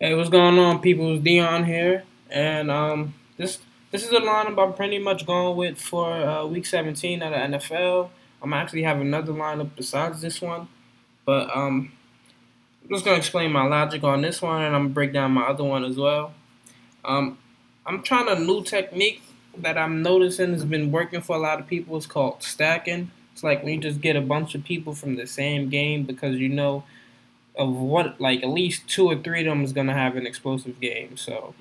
Hey, what's going on, people? It's Dion here, and this is a lineup I'm pretty much going with for Week 17 of the NFL. I'm actually have another lineup besides this one, but I'm just gonna explain my logic on this one, and I'm gonna break down my other one as well. Um, I'm trying a new technique that I'm noticing has been working for a lot of people. It's called stacking. It's like when you just get a bunch of people from the same game because you know of what, like, at least two or three of them is gonna have an explosive game. So,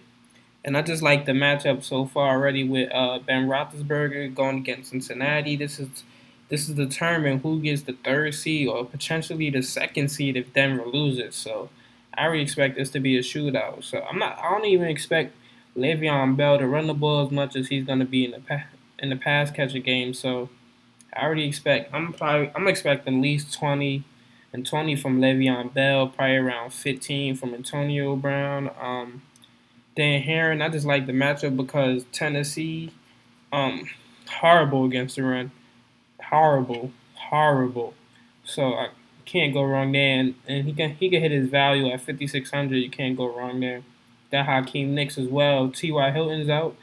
and I just like the matchup so far already with Ben Roethlisberger going against Cincinnati. This is determine who gets the third seed or potentially the second seed if Denver loses. So I already expect this to be a shootout. So I don't even expect Le'Veon Bell to run the ball as much as he's gonna be in the pass catcher game. So I already expect I'm expecting at least 20 and 20 from Le'Veon Bell, probably around 15 from Antonio Brown. Dan Herron, I just like the matchup because Tennessee, um, horrible against the run, horrible, horrible. So I can't go wrong there, and he can hit his value at 5,600. You can't go wrong there. That Hakeem Nicks as well. T.Y. Hilton's out.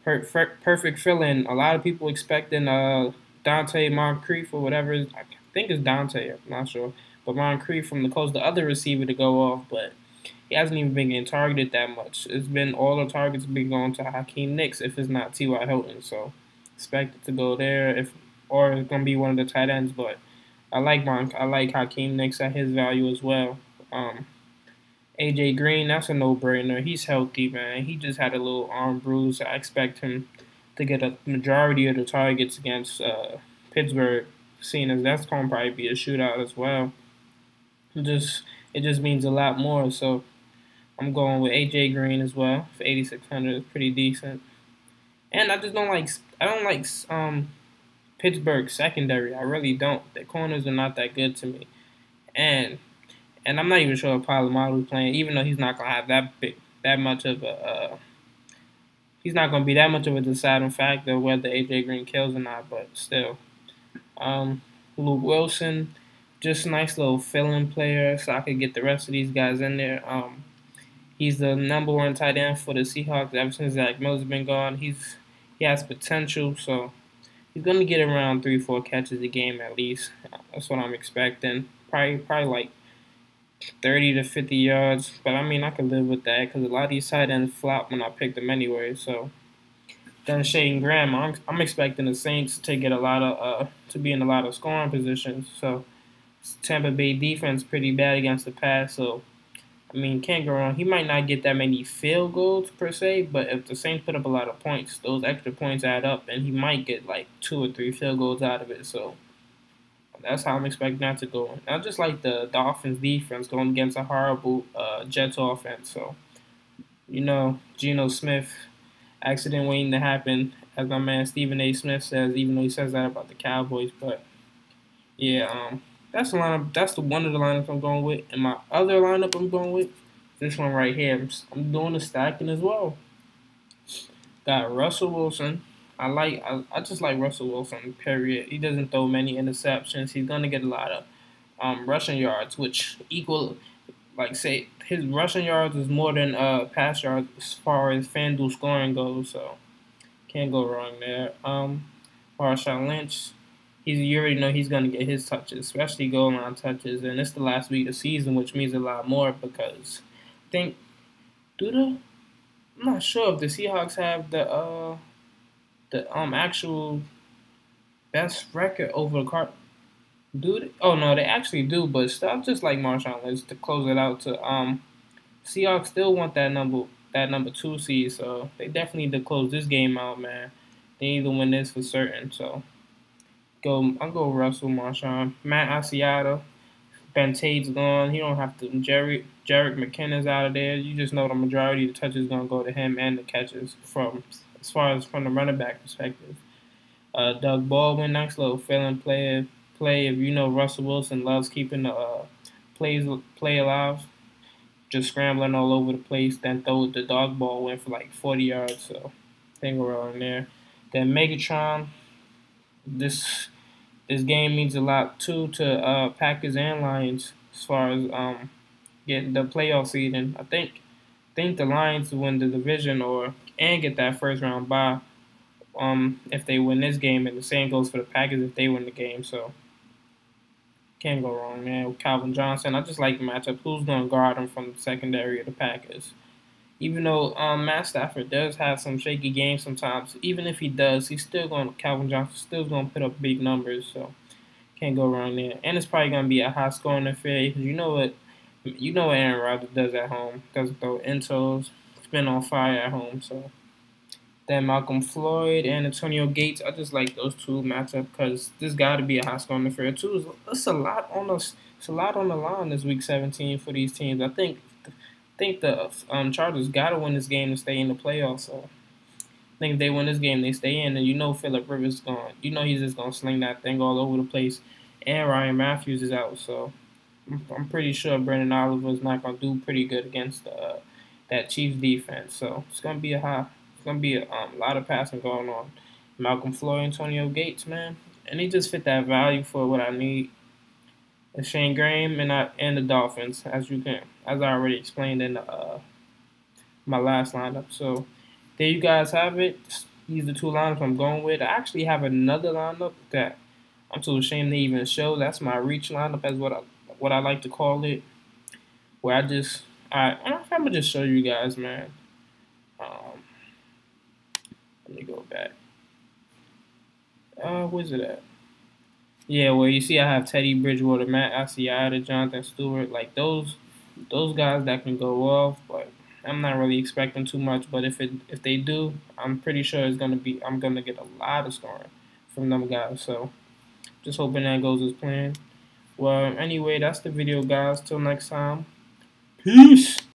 Perfect fill-in. A lot of people expecting Dante Moncrief or whatever. I think it's Dante. I'm not sure, but Moncrief from the Colts, the other receiver, to go off, but he hasn't even been getting targeted that much. It's been all the targets been going to Hakeem Nicks if it's not T.Y. Hilton. So expect it to go there if or it's gonna be one of the tight ends. But I like Hakeem Nicks at his value as well. Um, AJ Green, that's a no-brainer. He's healthy, man. He just had a little arm bruise. I expect him to get a majority of the targets against Pittsburgh, seeing as that's going to probably be a shootout as well. It just means a lot more. So I'm going with AJ Green as well for 8,600. It's pretty decent. And I don't like Pittsburgh secondary. I really don't. The corners are not that good to me. And I'm not even sure if Palomalu's playing, even though he's not gonna have that much of a he's not gonna be that much of a deciding factor whether AJ Green kills or not. But still, um, Luke Wilson, just a nice little fill-in player, so I could get the rest of these guys in there. He's the number one tight end for the Seahawks ever since Zach Miller's been gone. He has potential, so he's gonna get around 3-4 catches a game at least. That's what I'm expecting. Probably like 30 to 50 yards. But I mean, I could live with that because a lot of these tight ends flop when I pick them anyway. So then Shane Graham, I'm expecting the Saints to get a lot of to be in a lot of scoring positions. So Tampa Bay defense pretty bad against the pass. So I mean, can't go wrong. He might not get that many field goals per se, but if the Saints put up a lot of points, those extra points add up, and he might get like 2 or 3 field goals out of it. So that's how I'm expecting that to go. And I just like the Dolphins defense going against a horrible Jets offense. So, Geno Smith accident waiting to happen, as my man Stephen A. Smith says, even though he says that about the Cowboys. But yeah, that's the lineup. That's the one of the lineups I'm going with. And my other lineup I'm going with, this one right here. I'm doing the stacking as well. Got Russell Wilson. I just like Russell Wilson. Period. He doesn't throw many interceptions. He's gonna get a lot of rushing yards, which equal, like, say his rushing yards is more than pass yards as far as FanDuel scoring goes. So can't go wrong there. Marshawn Lynch. You already know he's gonna get his touches, especially goal line touches, and it's the last week of the season, which means a lot more because I think do the I'm not sure if the Seahawks have the actual best record over the Card. Do they? Oh no, they actually do, but still, just like Marshawn Lynch to close it out to Seahawks still want that number 2 seed, so they definitely need to close this game out, man. They need to win this for certain. So I'll go Russell, Marshawn, Matt Asiata. Ben Tate's gone. He don't have to. Jerick McKinnon's out of there. You just know the majority of the touches gonna go to him and the catches from as far as from the running back perspective. Doug Baldwin, nice little fill-in play. If you know Russell Wilson loves keeping the play alive, just scrambling all over the place. Then throw the dog ball went for like 40 yards. So thing around there. Then Megatron. This this game means a lot too to Packers and Lions as far as getting the playoff seeding. I think think the Lions win the division and get that first round bye. If they win this game, and the same goes for the Packers if they win the game. So can't go wrong, man. With Calvin Johnson, I just like the matchup. Who's gonna guard him from the secondary of the Packers? Even though Matt Stafford does have some shaky games sometimes, even if he does, Calvin Johnson still gonna put up big numbers. So can't go wrong there. And it's probably gonna be a high scoring affair because you know what Aaron Rodgers does at home. Doesn't throw intos. It's been on fire at home. So then Malcolm Floyd and Antonio Gates, I just like those two matchup because this got to be a high scoring affair too. It's a lot on us. It's a lot on the line this week 17 for these teams. I think the Chargers got to win this game to stay in the playoffs. So I think if they win this game, they stay in. And you know Phillip Rivers going. You know he's just gonna sling that thing all over the place. And Ryan Matthews is out, so I'm pretty sure Brendan Oliver is not gonna do pretty good against that Chiefs defense. So it's gonna be a lot of passing going on. Malcolm Floyd, Antonio Gates, man, and he just fit that value for what I need. And Shane Graham and the Dolphins, as I already explained in my last lineup. So there you guys have it. These are the two lineups I'm going with. I actually have another lineup that I'm too ashamed to even show. That's my reach lineup, as what I like to call it. Where I'm gonna just show you guys, man. Let me go back. Where's it at? Yeah, well, you see, I have Teddy Bridgewater, Matt Asiata, Jonathan Stewart, like those guys that can go off, but I'm not really expecting too much. But if they do, I'm pretty sure I'm gonna get a lot of scoring from them guys. So just hoping that goes as planned. Well, anyway, that's the video, guys. Till next time, peace.